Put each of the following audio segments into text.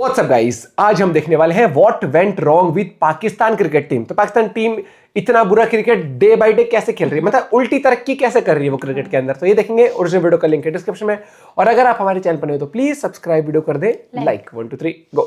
WhatsApp guys, आज हम देखने वाले हैं what went wrong with Pakistan cricket team. तो पाकिस्तान टीम इतना बुरा क्रिकेट डे बाय डे कैसे खेल रही है, मतलब उल्टी तरक्की कैसे कर रही है वो क्रिकेट के अंदर। तो ये देखेंगे, ओरिजिनल वीडियो का लिंक है डिस्क्रिप्शन में। और अगर आप हमारे चैनल पर नए हो तो प्लीज सब्सक्राइब, वीडियो कर दे लाइक। 1 2 3 गो।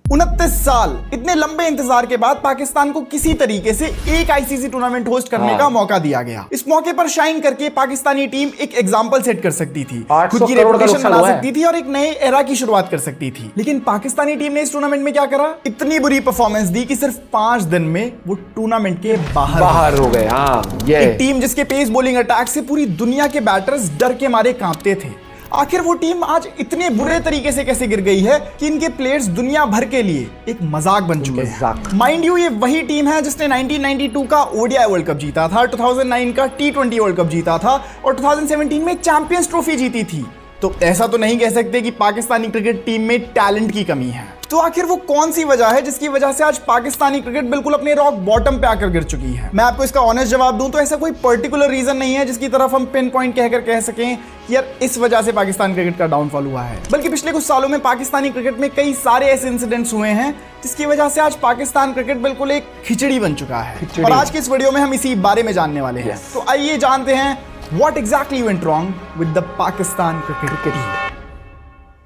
29 साल इतने लंबे इंतजार के बाद पाकिस्तान को किसी तरीके से एक आईसीसी टूर्नामेंट होस्ट करने का मौका दिया गया। इस मौके पर शाइन करके पाकिस्तानी टीम एक एग्जांपल सेट कर सकती थी, खुद की रेपुटेशन बना सकती थी और एक नए एरा की शुरुआत कर सकती थी। लेकिन पाकिस्तानी टीम ने इस टूर्नामेंट में क्या करा, इतनी बुरी परफॉर्मेंस दी कि सिर्फ 5 दिन में वो टूर्नामेंट के बाहर हो गए। एक टीम जिसके पेस बॉलिंग अटैक से पूरी दुनिया के बैटर्स डर के मारे कांपते थे। आखिर वो टीम आज इतने बुरे तरीके से कैसे गिर गई है कि इनके प्लेयर्स दुनिया भर के लिए एक मजाक बन चुके हैं। माइंड यू, ये वही टीम है जिसने 1992 का ओडीआई वर्ल्ड कप जीता था, 2009 का T20 वर्ल्ड कप जीता था और 2017 में चैंपियंस ट्रॉफी जीती थी। तो ऐसा तो नहीं कह सकते कि पाकिस्तानी क्रिकेट टीम में टैलेंट की कमी है। तो आखिर वो कौन सी वजह है जिसकी वजह से आज पाकिस्तानी क्रिकेट बिल्कुल अपने रॉक बॉटम पे आकर गिर चुकी है? मैं आपको इसका ऑनेस्ट जवाब दूं तो ऐसा कोई पर्टिकुलर रीजन नहीं है जिसकी तरफ हम पिन पॉइंट कहकर कह सकें कि यार इस वजह से पाकिस्तान क्रिकेट का डाउनफॉल हुआ है। बल्कि पिछले कुछ सालों में पाकिस्तानी क्रिकेट में कई सारे ऐसे इंसिडेंट्स हुए हैं जिसकी वजह से आज पाकिस्तान क्रिकेट बिल्कुल एक खिचड़ी बन चुका है। और आज की इस वीडियो में हम इसी बारे में जानने वाले हैं। तो आइए जानते हैं what exactly went wrong with the Pakistan cricket team.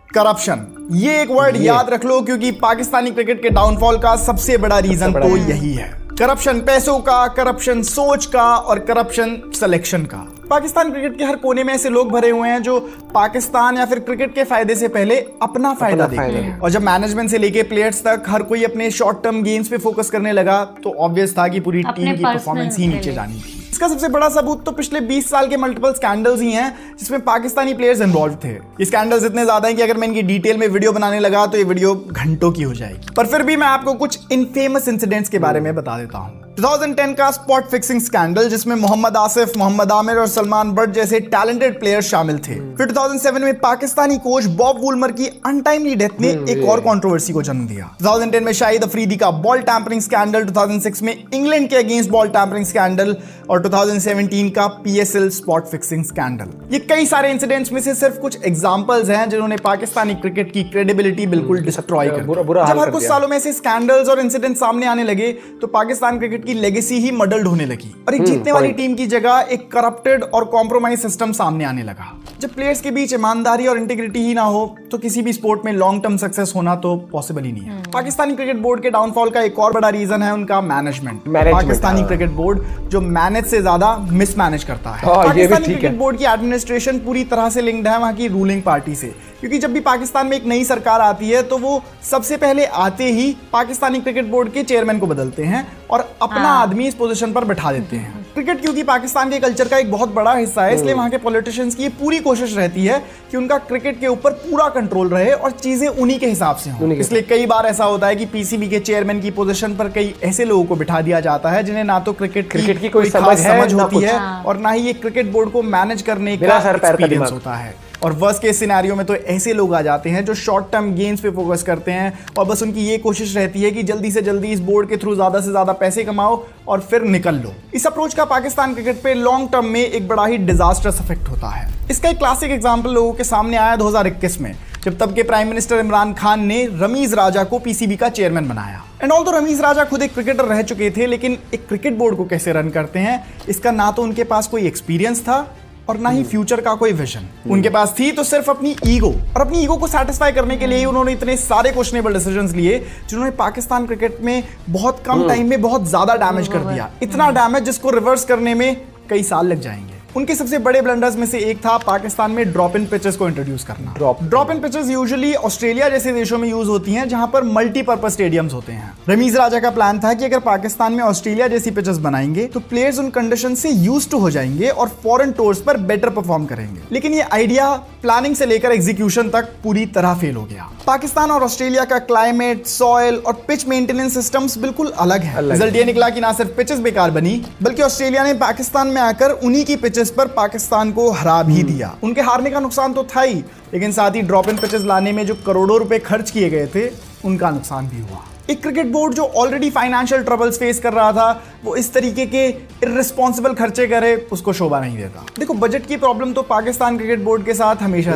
Corruption, ये एक वर्ड याद रख लो क्योंकि पाकिस्तानी क्रिकेट के डाउनफॉल का सबसे बड़ा रीजन तो यही है। करप्शन पैसों का, करप्शन सोच का और करप्शन सिलेक्शन का। पाकिस्तान क्रिकेट के हर कोने में ऐसे लोग भरे हुए हैं जो पाकिस्तान या फिर क्रिकेट के फायदे से पहले अपना फायदा देखते हैं। और जब मैनेजमेंट से लेके प्लेयर्स तक हर कोई अपने शॉर्ट टर्म गेम्स पे फोकस करने लगा तो ऑब्वियस था कि पूरी टीम की परफॉर्मेंस ही नीचे जानी थी। इसका सबसे बड़ा सबूत तो पिछले 20 साल के मल्टीपल स्कैंडल्स ही हैं जिसमें पाकिस्तानी प्लेयर्स इन्वॉल्व थे। ये स्कैंडल्स इतने ज्यादा हैं कि अगर मैं इनकी डिटेल में वीडियो बनाने लगा तो ये वीडियो घंटों की हो जाएगी। पर फिर भी मैं आपको कुछ इनफेमस इंसिडेंट्स के बारे में बता देता हूं। 2010 का स्पॉट फिक्सिंग स्कैंडल जिसमें मोहम्मद आसिफ, मोहम्मद आमिर और सलमान बट जैसे टैलेंटेड प्लेयर्स शामिल थे। फिर 2007 में पाकिस्तानी कोच बॉब वुलमर की अनटाइमली डेथ ने एक और कंट्रोवर्सी को जन्म दिया। 2010 में शाहिद अफरीदी का बॉल टैंपरिंग स्कैंडल, 2006 में इंग्लैंड के अगेंस्ट बॉल टैंपरिंग स्कैंडल और 2017 का PSL स्पॉट फिक्सिंग स्कैंडल। ये कई सारे इंसिडेंट्स में से सिर्फ कुछ एग्जांपल्स हैं जिन्होंने पाकिस्तानी क्रिकेट की क्रेडिबिलिटी बिल्कुल डिस्ट्रॉय कर दी। जब हर कुछ सालों में ऐसे स्कैंडल्स और इंसिडेंट सामने आने लगे तो पाकिस्तान क्रिकेट की लेगेसी ही मडल्ड होने लगी और एक जीतने वाली टीम की जगह एक करप्टेड और कॉम्प्रोमाइज सिस्टम सामने आने लगा। जब प्लेयर्स के बीच ईमानदारी और इंटीग्रिटी ही ना हो तो किसी भी स्पोर्ट में लॉन्ग टर्म सक्सेस होना तो पॉसिबल ही नहीं है। पाकिस्तानी क्रिकेट बोर्ड के डाउनफॉल का एक और बड़ा रीजन है उनका मैनेजमेंट। पाकिस्तानी क्रिकेट बोर्ड जो मैनेज से ज्यादा मिसमैनेज करता है। पाकिस्तानी क्रिकेट बोर्ड की एडमिनिस्ट्रेशन पूरी तरह से लिंक्ड है वहां की रूलिंग पार्टी से, क्योंकि जब भी पाकिस्तान में एक नई सरकार आती है तो वो सबसे पहले आते ही पाकिस्तानी क्रिकेट बोर्ड के चेयरमैन को बदलते हैं और अपना आदमी इस पोजीशन पर बैठा देते हैं। क्रिकेट क्योंकि पाकिस्तान के कल्चर का एक बहुत बड़ा हिस्सा है, इसलिए वहां के पॉलिटिशियंस की पूरी कोशिश रहती है कि उनका क्रिकेट के ऊपर पूरा कंट्रोल रहे और चीजें उन्हीं के हिसाब से हों। इसलिए कई बार ऐसा होता है कि पीसीबी के चेयरमैन की पोजीशन पर कई ऐसे लोगों को बिठा दिया जाता है जिन्हें ना तो क्रिकेट की कोई समझ होती है और ना ही ये क्रिकेट बोर्ड को मैनेज करने का एक्सपीरियंस होता है। और वर्स्ट केस सिनेरियो में तो ऐसे लोग आ जाते हैं जो शॉर्ट टर्म गेम्स पे फोकस करते हैं और बस उनकी ये कोशिश रहती है कि जल्दी से जल्दी इस बोर्ड के थ्रू ज्यादा से ज्यादा पैसे कमाओ और फिर निकल लो। इस अप्रोच का पाकिस्तान क्रिकेट पे लॉन्ग टर्म में एक बड़ा ही डिजास्टर्स इफेक्ट होता है। इसका एक क्लासिक एग्जांपल लोगों के सामने आया 2021 में, जब तब के प्राइम मिनिस्टर इमरान खान ने रमीज राजा को पीसीबी का चेयरमैन बनाया। एंड ऑल्दो रमीज राजा खुद एक क्रिकेटर रह चुके थे, लेकिन एक क्रिकेट बोर्ड को कैसे रन करते हैं इसका ना तो उनके पास कोई एक्सपीरियंस था और ना ही फ्यूचर का कोई विजन उनके पास थी। तो सिर्फ अपनी ईगो और अपनी ईगो को सेटिस्फाई करने के लिए ही उन्होंने इतने सारे क्वेश्चनेबल डिसीजंस लिए जिन्होंने पाकिस्तान क्रिकेट में बहुत कम टाइम में बहुत ज्यादा डैमेज कर दिया। इतना डैमेज जिसको रिवर्स करने में कई साल लग जाएंगे। उनके सबसे बड़े ब्लंडर्स में से एक था पाकिस्तान में ड्रॉप इन पिचेस को इंट्रोड्यूस करना। Drop in pitches usually Australia जैसे देशों में यूज होती हैं जहां पर मल्टीपर्पज स्टेडियम्स होते हैं। रमीज राजा का प्लान था कि अगर पाकिस्तान में ऑस्ट्रेलिया जैसी पिचेस बनाएंगे तो प्लेयर्स उन कंडीशन से यूज टू हो जाएंगे और फॉरेन टूर्स पर बेटर परफॉर्म करेंगे। लेकिन ये आइडिया प्लानिंग से लेकर एग्जीक्यूशन तक पूरी तरह फेल हो गया। पाकिस्तान और ऑस्ट्रेलिया का क्लाइमेट, सॉइल और पिच मेंटेनेंस सिस्टम्स बिल्कुल अलग है। रिजल्ट ये निकला कि ना सिर्फ पिचेस बेकार बनी बल्कि ऑस्ट्रेलिया ने पाकिस्तान में आकर उन्हीं की पिचेस पर पाकिस्तान को हरा भी दिया। उनके हारने का नुकसान तो था ही, लेकिन साथ ही ड्रॉप इन पिचेस लाने में जो करोड़ों रुपए खर्च किए गए थे उनका नुकसान भी हुआ। एक क्रिकेट बोर्ड जो ऑलरेडी फाइनेंशियल ट्रबल्स फेस कर रहा था, वो इस तरीके के इर्रेस्पॉन्सिबल खर्चे करे, उसको शोभा नहीं देता। देखो, बजट की प्रॉब्लम तो पाकिस्तान क्रिकेट बोर्ड के साथ हमेशा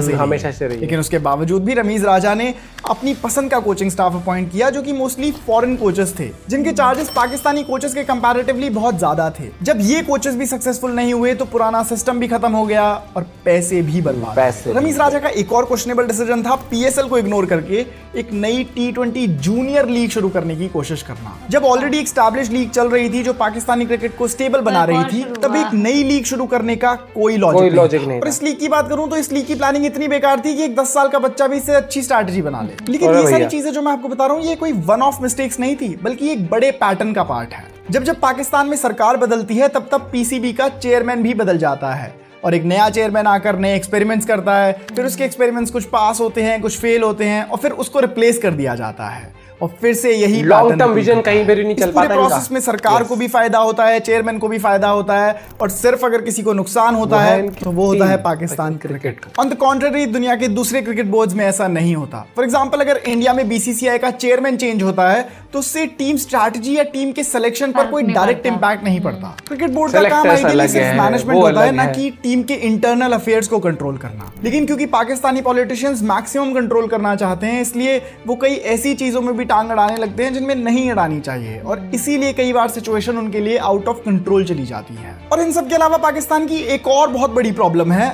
से रही, लेकिन उसके बावजूद भी रमीज राजा ने अपनी पसंद का कोचिंग स्टाफ अपॉइंट किया, जो कि मोस्टली फॉरेन कोचेस थे, जिनके चार्जेस पाकिस्तानी कोचेस के कंपैरेटिवली बहुत ज्यादा थे। जब ये कोचेस भी सक्सेसफुल नहीं हुए तो पुराना सिस्टम भी खत्म हो गया और पैसे भी बर्बाद। रमीज राजा का एक और क्वेश्चनेबल डिसीजन था पीएसएल को इग्नोर करके एक नई टी20 जूनियर लीग शुरू करने की कोशिश करना। जब ऑलरेडी एक एस्टैब्लिश्ड लीग चल रही थी जो पाकिस्तानी क्रिकेट को स्टेबल बना रही थी, तब एक नई लीग शुरू करने का कोई लॉजिक नहीं। और इस लीग की बात करूं तो इस लीग की प्लानिंग इतनी बेकार थी कि एक 10 साल का बच्चा भी इससे अच्छी स्ट्रैटेजी बना ले। लेकिन ये सारी चीजें जो मैं आपको बता रहा हूं, ये कोई वन ऑफ मिस्टेक्स नहीं थी, बल्कि एक बड़े पैटर्न का पार्ट है। जब पाकिस्तान में सरकार बदलती है, तब पीसीबी का चेयरमैन भी बदल जाता है और एक नया चेयरमैन आकर नए एक्सपेरिमेंट्स करता है। फिर उसके एक्सपेरिमेंट्स कुछ पास होते हैं, कुछ फेल होते हैं और फिर उसको रिप्लेस कर दिया जाता है और फिर से यही लॉन्ग टर्म विजन कहीं पर नहीं चल पाता। प्रोसेस में सरकार को भी फायदा होता है, चेयरमैन को भी फायदा होता है और सिर्फ अगर किसी को नुकसान होता है तो वो होता है Pakistan cricket. On the contrary, दुनिया के दूसरे क्रिकेट बोर्ड्स में ऐसा नहीं होता। फॉर एग्जांपल, अगर इंडिया में बीसीसीआई का चेयरमैन चेंज होता है तो उससे टीम स्ट्रैटेजी या टीम के सिलेक्शन पर कोई डायरेक्ट इंपैक्ट नहीं पड़ता। क्रिकेट बोर्ड का काम आइडियली सिर्फ मैनेजमेंट होता है, ना कि टीम के इंटरनल अफेयर्स को कंट्रोल करना। लेकिन क्योंकि पाकिस्तानी पॉलिटिशियंस मैक्सिमम कंट्रोल करना चाहते हैं, इसलिए वो कई ऐसी चीजों में भी टांग अड़ाने लगते हैं जिनमें नहीं अड़ानी चाहिए और इसीलिए कई बार सिचुएशन उनके लिए आउट ऑफ कंट्रोल चली जाती है। और इन सब के अलावा पाकिस्तान की एक और बहुत बड़ी प्रॉब्लम है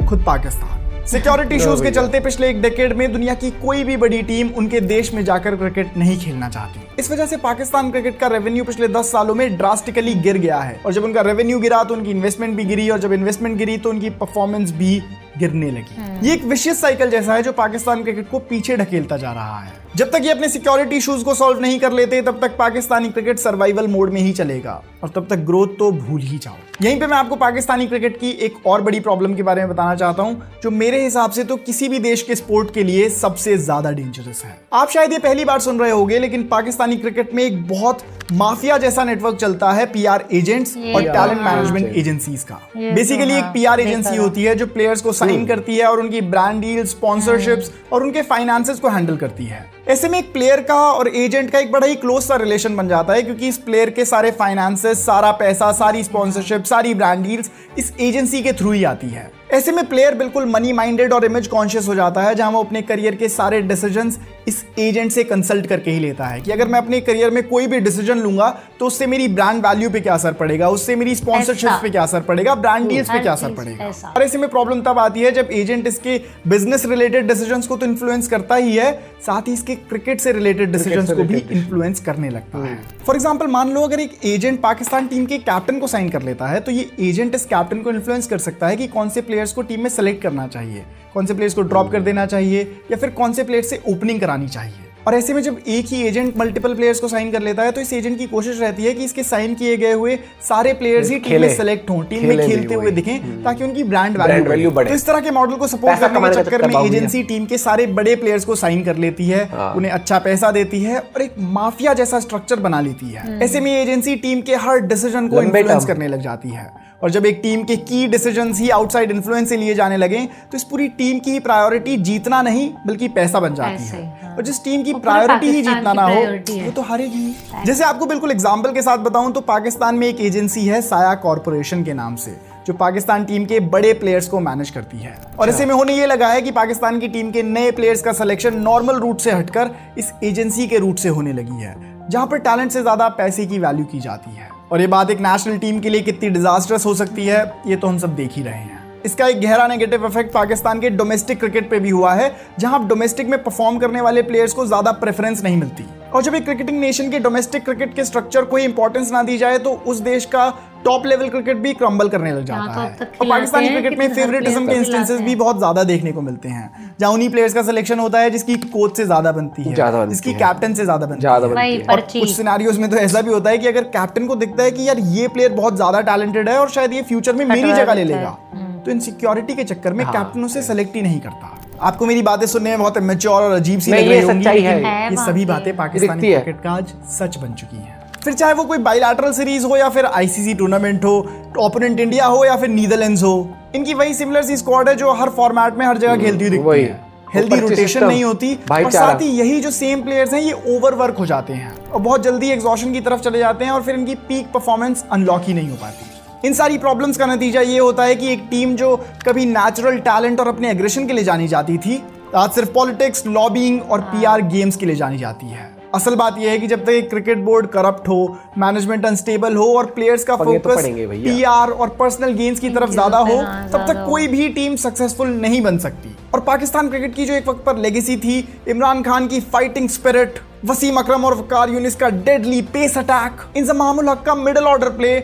खुद पाकिस्तान। सिक्योरिटी इश्यूज के चलते पिछले एक डेकेड में दुनिया की कोई भी बड़ी टीम उनके देश में जाकर क्रिकेट नहीं खेलना चाहती। इस वजह से पाकिस्तान क्रिकेट का रेवेन्यू पिछले 10 सालों में ड्रास्टिकली गिर गया है और जब उनका रेवेन्यू गिरा तो उनकी इन्वेस्टमेंट भी गिरी और जब इन्वेस्टमेंट गिरी तो उनकी परफॉर्मेंस भी गिरने लगी। ये एक विशियस साइकिल जैसा है जो पाकिस्तान क्रिकेट को पीछे ढकेलता जा रहा है। जब तक ये अपने सिक्योरिटी इश्यूज को सॉल्व नहीं कर लेते, तब तक पाकिस्तानी क्रिकेट सर्वाइवल मोड में ही चलेगा और तब तक ग्रोथ तो भूल ही जाओ। यहीं पे मैं आपको पाकिस्तानी क्रिकेट की एक और बड़ी प्रॉब्लम के बारे में बताना चाहता हूं, जो मेरे हिसाब से तो किसी भी देश के स्पोर्ट के लिए सबसे ज्यादा डेंजरस है। आप शायद ये पहली बार सुन रहे होंगे, लेकिन पाकिस्तानी क्रिकेट में एक बहुत माफिया जैसा नेटवर्क चलता है पीआर एजेंट्स और टैलेंट मैनेजमेंट एजेंसीज का। बेसिकली एक पीआर एजेंसी होती है जो प्लेयर्स को साइन करती है और उनकी ब्रांड डील, स्पॉन्सरशिप्स और उनके फाइनेंसेस को हैंडल करती है। ऐसे में एक प्लेयर का और एजेंट का एक बड़ा ही क्लोज सा रिलेशन बन जाता है, क्योंकि इस प्लेयर के सारे फाइनेंसेस, सारा पैसा, सारी स्पॉन्सरशिप, सारी ब्रांड डील्स इस एजेंसी के थ्रू ही आती है। ऐसे में प्लेयर बिल्कुल मनी माइंडेड और इमेज कॉन्शियस हो जाता है, जहां वो अपने करियर के सारे डिसीजंस इस एजेंट से कंसल्ट करके ही लेता है कि अगर मैं अपने करियर में कोई भी डिसीजन लूंगा तो उससे मेरी ब्रांड वैल्यू पे क्या असर पड़ेगा, उससे मेरी स्पॉन्सरशिप पे क्या असर पड़ेगा, ब्रांड डील्स पे क्या असर पड़ेगा। और ऐसे में प्रॉब्लम तब आती है जब एजेंट इसके बिजनेस रिलेटेड डिसीजंस को तो इन्फ्लुएंस करता ही है, साथ ही इसके क्रिकेट से रिलेटेड डिसीजंस को भी इन्फ्लुएंस करने लगता है। फॉर एग्जांपल, मान लो अगर एक एजेंट पाकिस्तान टीम के कैप्टन को साइन कर लेता है, तो ये एजेंट इस कैप्टन को इन्फ्लुएंस कर सकता है कि कौन से प्लेयर्स को टीम में सेलेक्ट करना चाहिए, कौन से प्लेयर्स को ड्रॉप कर देना चाहिए या फिर कौन से प्लेयर्स से ओपनिंग करानी चाहिए। और ऐसे में जब एक ही एजेंट मल्टीपल प्लेयर्स को साइन कर लेता है, तो इस एजेंट की कोशिश रहती है कि इसके साइन किए गए हुए सारे प्लेयर्स ही टीम में सेलेक्ट हों, टीम में खेलते हुए दिखें, ताकि उनकी ब्रांड वैल्यू बढ़े। तो इस तरह के मॉडल को सपोर्ट करने के चक्कर में एजेंसी टीम के सारे बड़े प्लेयर्स को साइन कर लेती है, उन्हें अच्छा पैसा देती है और एक माफिया जैसा स्ट्रक्चर बना लेती है। ऐसे में एजेंसी टीम के हर डिसीजन को इन्फ्लुएंस करने लग जाती है और जब एक टीम के की डिसीजंस ही आउटसाइड इन्फ्लुएंस से लिए जाने लगे, तो इस पूरी टीम की प्रायोरिटी जीतना नहीं बल्कि पैसा बन जाती है। और जिस टीम की प्रायोरिटी ही जीतना ना हो, वो तो हारेगी। जैसे आपको बिल्कुल एग्जांपल के साथ बताऊं तो पाकिस्तान में एक एजेंसी है साया कॉर्पोरेशन के नाम से, जो पाकिस्तान टीम के बड़े प्लेयर्स को मैनेज करती है। और ऐसे में होने ये लगा है कि पाकिस्तान की टीम के नए प्लेयर्स का सिलेक्शन नॉर्मल रूट से हटकर इस एजेंसी के रूट से होने लगी है, जहां पर टैलेंट से ज्यादा पैसे की वैल्यू की जाती है। और ये बात एक नेशनल टीम के लिए कितनी डिजास्टर्स हो सकती है, ये तो हम सब देख ही रहे हैं। इसका एक गहरा नेगेटिव इफेक्ट पाकिस्तान के डोमेस्टिक क्रिकेट पे भी हुआ है, जहां डोमेस्टिक में परफॉर्म करने वाले प्लेयर्स को ज्यादा प्रेफरेंस नहीं मिलती। और जब एक क्रिकेटिंग नेशन के डोमेस्टिक क्रिकेट के स्ट्रक्चर को इंपॉर्टेंस ना दी जाए, तो उस देश का टॉप लेवल क्रिकेट भी क्रम्बल करने लग जाता है। और पाकिस्तानी क्रिकेट में फेवरेटिज्म के इंस्टेंसेस भी बहुत ज्यादा देखने को मिलते हैं, जहां उन्हीं प्लेयर्स का सिलेक्शन होता है जिसकी कोच से ज्यादा बनती है, जिसकी कैप्टन से ज्यादा बनती है। और कुछ सिनेरियोज में तो ऐसा भी होता है कि अगर कैप्टन को दिखता है कि यार ये प्लेयर बहुत ज्यादा टैलेंटेड है और शायद ये फ्यूचर में मेरी जगह ले लेगा, तो इनसिक्योरिटी के चक्कर में कैप्टन उसे सेलेक्ट ही नहीं करता। आपको मेरी बातें सुनने में बहुत मैच्योर और अजीब सी लग रही होंगी, लेकिन ये सभी बातें पाकिस्तानी क्रिकेट का आज सच बन चुकी हैं। फिर चाहे वो कोई बाइलैटरल सीरीज हो या फिर आईसीसी टूर्नामेंट हो, ओपोनेंट इंडिया हो या फिर नीदरलैंड्स हो, इनकी वही सिमिलर सी स्क्वाड है जो हर फॉर्मेट में हर जगह खेलती हुई दिखती है। हेल्दी रोटेशन नहीं होती, और भाईचारा। साथ ही यही जो सेम प्लेयर्स हैं ये ओवरवर्क हो जाते हैं और बहुत जल्दी एग्जॉशन की तरफ चले जाते हैं और फिर इनकी पीक परफॉर्मेंस अनलॉक ही नहीं हो पाती। इन सारी प्रॉब्लम्स का नतीजा ये होता है कि एक टीम जो कभी नेचुरल टैलेंट और अपने एग्रेशन के लिए जानी जाती थी, आज सिर्फ पॉलिटिक्स, लॉबिंग और पीआर गेम्स के लिए जानी जाती है। असल बात यह है कि जब तक एक क्रिकेट बोर्ड करप्ट हो, मैनेजमेंट अनस्टेबल हो और प्लेयर्स का फोकस पीआर और पर्सनल गेन्स की तरफ ज्यादा हो, तब तक कोई भी टीम सक्सेसफुल नहीं बन सकती। और पाकिस्तान क्रिकेट की जो एक वक्त पर लेगेसी थी, इमरान खान की फाइटिंग स्पिरिट, वसीम अकरम और वकार यूनिस का डेडली पेस अटैक, इंजमामुल हक का मिडिल ऑर्डर प्ले,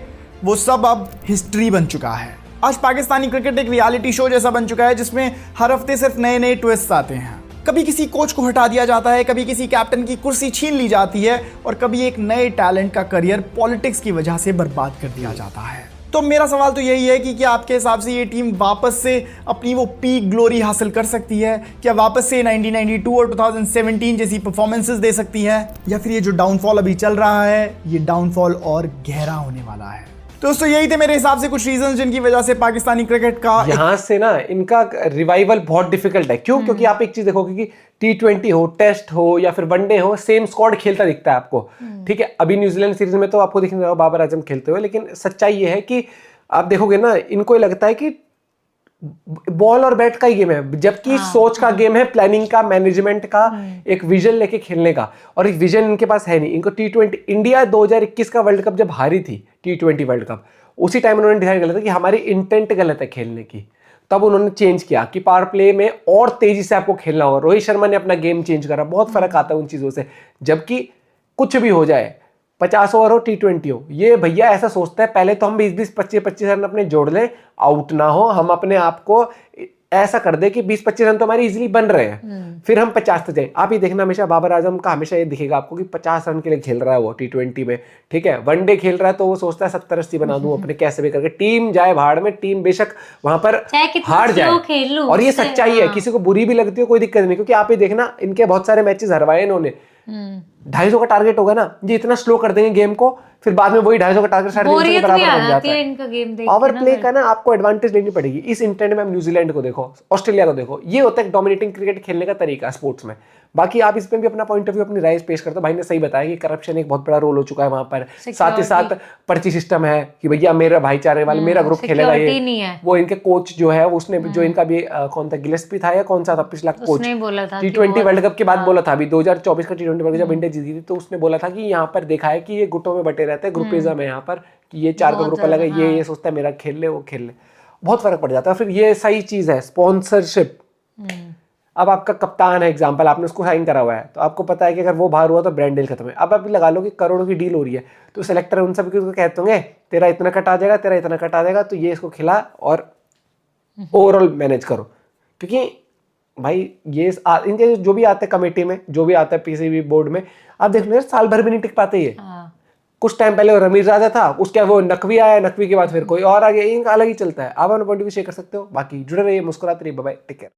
वो सब अब हिस्ट्री बन चुका है। आज पाकिस्तानी क्रिकेट एक रियलिटी शो जैसा बन चुका है जिसमें हर हफ्ते सिर्फ नए नए ट्विस्ट आते हैं। कभी किसी कोच को हटा दिया जाता है, कभी किसी कैप्टन की कुर्सी छीन ली जाती है और कभी एक नए टैलेंट का करियर पॉलिटिक्स की वजह से बर्बाद कर दिया जाता है। तो मेरा सवाल तो यही है कि क्या आपके हिसाब से ये टीम वापस से अपनी वो पीक ग्लोरी हासिल कर सकती है? क्या वापस से 1992 और 2017 जैसी परफॉर्मेंसेस दे सकती है, या फिर ये जो डाउनफॉल अभी चल रहा है ये डाउनफॉल और गहरा होने वाला है? दोस्तों यही थे मेरे हिसाब से कुछ रीजंस जिनकी वजह से पाकिस्तानी क्रिकेट का यहाँ से ना इनका रिवाइवल बहुत डिफिकल्ट है। क्यों? क्योंकि आप एक चीज देखोगे कि T20 हो, टेस्ट हो या फिर वनडे हो, सेम स्क्वाड खेलता दिखता है आपको। ठीक है, अभी न्यूजीलैंड सीरीज में तो आपको दिख नहीं रहा बाबर आजम खेलते हुए, लेकिन सच्चाई ये है कि आप देखोगे ना इनको लगता है कि बॉल और बैट का ही गेम है, जबकि सोच का गेम है, प्लानिंग का, मैनेजमेंट का, एक विजन लेके खेलने का। और एक विजन इनके पास है नहीं। इनको T20 इंडिया 2021 का वर्ल्ड कप जब हारी थी, T20 वर्ल्ड कप, उसी टाइम उन्होंने डिसाइड कर लिया था कि हमारी इंटेंट गलत है खेलने की। तब उन्होंने चेंज किया कि पावर प्ले में और तेजी से आपको खेलना होगा। रोहित शर्मा ने अपना गेम चेंज करा। बहुत फर्क आता है उन चीजों से। जबकि कुछ भी हो जाए, 50 ओवर हो, T20 हो, ये भैया ऐसा सोचता है पहले तो हम 20-20, 25-25 रन अपने जोड़ लें, आउट ना हो, हम अपने आप को ऐसा कर दे कि 20-25 रन तो हमारे इजीली बन रहे हैं, फिर हम 50 तक जाए। आप ये देखना हमेशा बाबर आजम का हमेशा ये दिखेगा आपको कि 50 रन के लिए खेल रहा है वो T20 में। ठीक है, वनडे खेल रहा है तो वो सोचता है 70-80 बना दूं अपने कैसे भी करके, टीम जाए भाड़ में, टीम बेशक वहां पर हार जाए। और ये सच्चाई है, किसी को बुरी भी लगती है कोई दिक्कत नहीं, क्योंकि आप ये देखना इनके बहुत सारे मैचेस हरवाए इन्होंने। 250 का टारगेट होगा ना, ये इतना स्लो कर देंगे गेम को, फिर बाद में वही 250 का टारगेट 350 के बराबर बन जाता है। पावर प्ले का ना आपको एडवांटेज लेनी पड़ेगी। इस इंटेंट में हम न्यूजीलैंड को देखो, ऑस्ट्रेलिया को देखो, ये होता है डोमिनेटिंग क्रिकेट खेलने का तरीका स्पोर्ट्स में। बाकी आप इसमें भी अपना पॉइंट ऑफ व्यू, अपनी राय पेश करते हो। भाई ने सही बताया कि करप्शन एक बहुत बड़ा रोल हो चुका है वहां पर। साथ ही साथ पर्ची सिस्टम है कि भैया मेरा भाईचारे वाले, मेरा ग्रुप खेलेगा ये। वो इनके कोच जो है उसने जो इनका भी कौन था, गिलेस्पी था या कौन सा था पिछला कोच, T20 वर्ल्ड कप के बाद बोला था, अभी 2024 का T20 वर्ल्ड कप जब इंडिया जीती थी तो उसने बोला था कि यहाँ पर देखा है कि ये गुटों में बटे रहते हैं, ग्रुपिज्म है यहाँ पर, कि ये 4 का ग्रुप अलग है, ये सोचता है मेरा खेल ले वो खेल ले। बहुत फर्क पड़ जाता है। फिर ये सही चीज है स्पॉन्सरशिप। अब आपका कप्तान है एग्जांपल, आपने उसको साइन करा हुआ है तो आपको पता है कि अगर वो बाहर हुआ तो ब्रांड डील खत्म है। अब आप लगा लो कि करोड़ों की डील हो रही है तो सेलेक्टर उन सब को कहते होंगे तेरा इतना कट आ जाएगा, तेरा इतना कट आ जाएगा, तो ये इसको खिला और ओवरऑल मैनेज करो। क्योंकि भाई ये इनके जो भी आते हैं कमेटी में, जो भी आता है पीसीबी बोर्ड में, आप देख लो यार साल भर भी नहीं टिक पाते ये। कुछ टाइम पहले वो रमीज राजा था, उसके वो नकवी आया, नकवी के बाद फिर कोई और आ गया, इनका अलग ही चलता है। आप अपना पॉइंट भी शेयर कर सकते हो। बाकी जुड़े रहिए, मुस्कुराते रहिए, बाय बाय, टेक केयर।